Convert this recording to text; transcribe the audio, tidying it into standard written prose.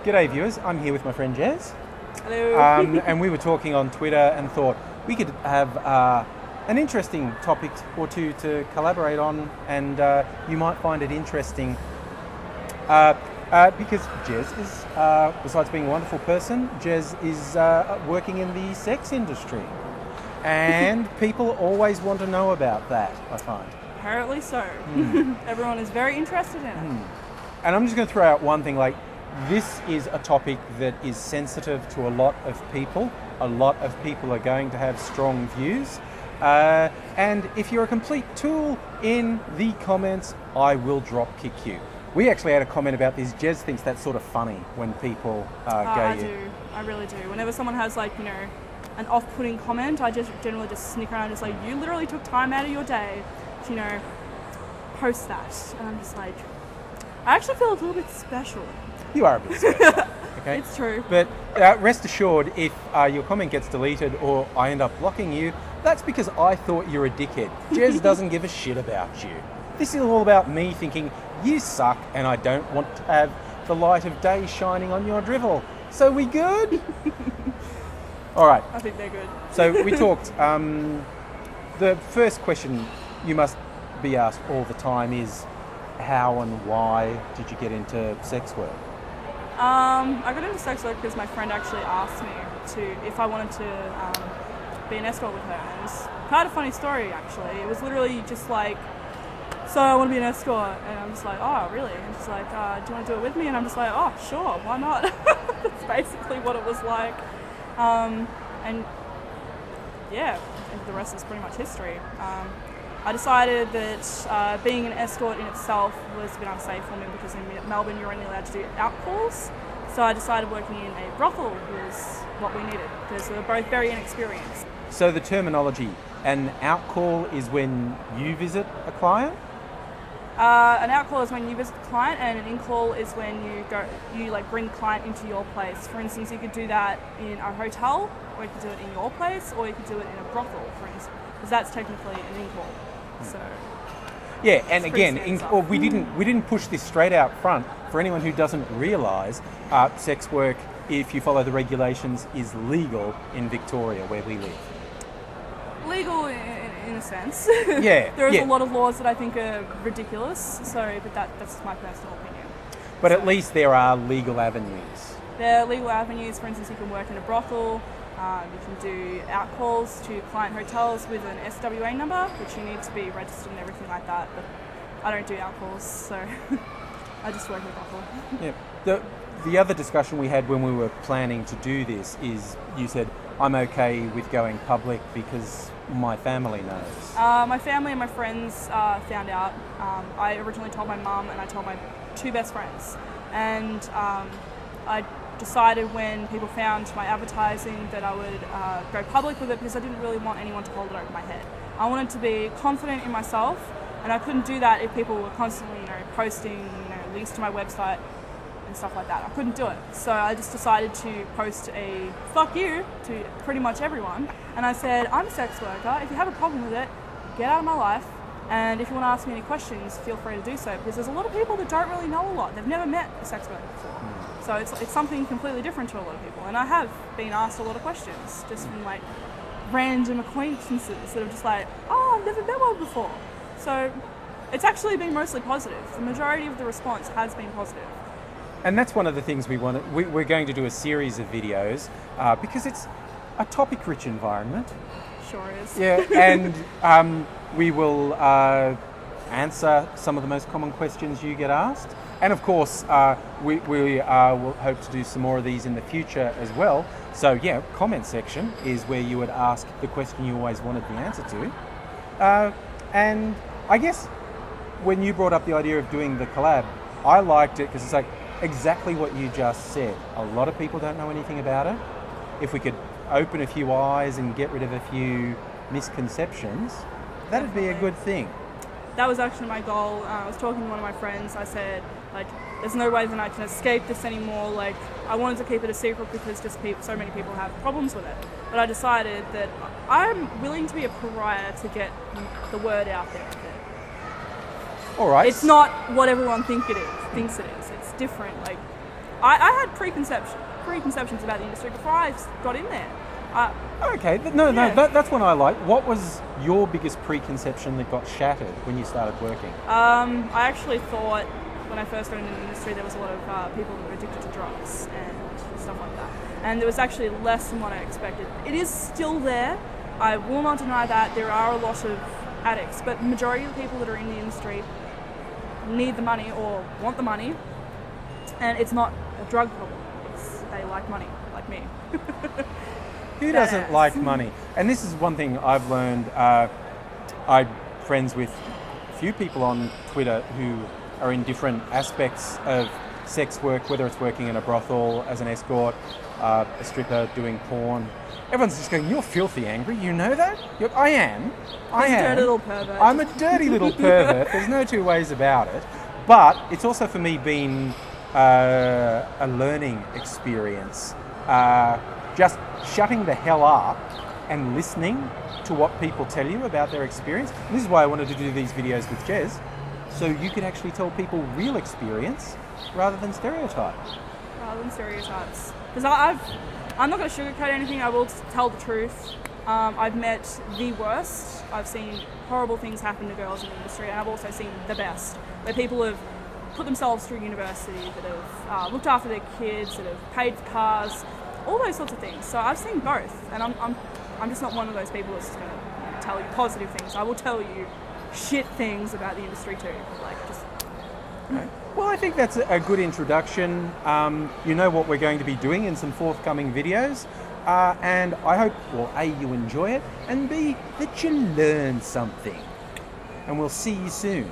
G'day viewers, I'm here with my friend Jez. Hello. And we were talking on Twitter and thought we could have an interesting topic or two to collaborate on, and you might find it interesting because Jez is, besides being a wonderful person, Jez is working in the sex industry. And people always want to know about that, I find. Apparently so. Everyone is very interested in it. And I'm just going to throw out one thing, like, this is a topic that is sensitive to a lot of people. A lot of people are going to have strong views. And if you're a complete tool in the comments, I will drop kick you. We actually had a comment about this. Jez thinks that's sort of funny when people I do. I really do. Whenever someone has, like, an off-putting comment, I just generally just snick around and just like, you literally took time out of your day to, post that. And I'm just like, I actually feel a little bit special. You are a bit special, okay? It's true. But rest assured, if your comment gets deleted or I end up blocking you, that's because I thought you're a dickhead. Jez doesn't give a shit about you. This is all about me thinking, you suck and I don't want to have the light of day shining on your drivel. So we good? All right. I think they're good. So we talked, the first question you must be asked all the time is, how and why did you get into sex work? I got into sex work because my friend actually asked me if I wanted to be an escort with her. And it was quite a funny story, actually. It was literally just like, so I want to be an escort. And I'm just like, oh, really? And she's like, do you want to do it with me? And I'm just like, oh, sure, why not? That's basically what it was like. And yeah, the rest is pretty much history. I decided that being an escort in itself was a bit unsafe for me because in Melbourne you're only allowed to do outcalls. So I decided working in a brothel was what we needed because we were both very inexperienced. So the terminology, an outcall is when you visit a client? An outcall is when you visit the client, and an in-call is when you bring the client into your place. For instance, you could do that in a hotel, or you could do it in your place, or you could do it in a brothel, for instance, because that's technically an in-call. So yeah, and again, we didn't push this straight out front for anyone who doesn't realise sex work, if you follow the regulations, is legal in Victoria where we live. Legal in a sense. Yeah. There is a lot of laws that I think are ridiculous. So, but that's my personal opinion. But at least there are legal avenues. There are legal avenues. For instance, you can work in a brothel. You can do outcalls to client hotels with an SWA number, which you need to be registered and everything like that. But I don't do outcalls, so I just work in a brothel. Yeah. The other discussion we had when we were planning to do this is you said, I'm okay with going public because my family knows. My family and my friends found out. I originally told my mum and I told my two best friends. And I decided when people found my advertising that I would go public with it because I didn't really want anyone to hold it over my head. I wanted to be confident in myself, and I couldn't do that if people were constantly, posting, links to my website and stuff like that. I couldn't do it. So I just decided to post a fuck you to pretty much everyone. And I said, I'm a sex worker. If you have a problem with it, get out of my life. And if you want to ask me any questions, feel free to do so. Because there's a lot of people that don't really know a lot. They've never met a sex worker before. So it's something completely different to a lot of people. And I have been asked a lot of questions just from random acquaintances that are just like, oh, I've never met one before. So it's actually been mostly positive. The majority of the response has been positive. And that's one of the things we're going to do a series of videos because it's a topic-rich environment. Sure is. Yeah, and we will answer some of the most common questions you get asked. And of course, we will hope to do some more of these in the future as well. So yeah, comment section is where you would ask the question you always wanted the answer to. And I guess when you brought up the idea of doing the collab, I liked it because it's like exactly what you just said. A lot of people don't know anything about it. If we could open a few eyes and get rid of a few misconceptions, that'd be a good thing. That was actually my goal. I was talking to one of my friends. I said, there's no way that I can escape this anymore. I wanted to keep it a secret because so many people have problems with it. But I decided that I'm willing to be a pariah to get the word out there. All right. It's not what everyone thinks it is. It's different. I had preconceptions about the industry before I got in there. Okay, Yeah. that's what I like. What was your biggest preconception that got shattered when you started working? I actually thought when I first got into the industry there was a lot of people that were addicted to drugs and stuff like that. And there was actually less than what I expected. It is still there. I will not deny that. There are a lot of addicts, but the majority of the people that are in the industry need the money or want the money, and it's not a drug problem. They like money, like me. Who doesn't like money? And this is one thing I've learned. I'm friends with a few people on Twitter who are in different aspects of sex work, whether it's working in a brothel as an escort, a stripper doing porn. Everyone's just going, "You're filthy angry, you know that?" I am. I am. Dirty little pervert. I'm a dirty little pervert. There's no two ways about it. But it's also for me been a learning experience. Just shutting the hell up and listening to what people tell you about their experience. And this is why I wanted to do these videos with Jez, so you could actually tell people real experience rather than stereotype. Rather than stereotypes. Because I'm not going to sugarcoat anything, I will tell the truth. I've met the worst. I've seen horrible things happen to girls in the industry, and I've also seen the best, where people have put themselves through university, that have looked after their kids, that have paid for cars, all those sorts of things. So I've seen both, and I'm just not one of those people that's just going to tell you positive things. I will tell you shit things about the industry too. Well, I think that's a good introduction. You know what we're going to be doing in some forthcoming videos. And I hope, well, A, you enjoy it, and B, that you learn something. And we'll see you soon.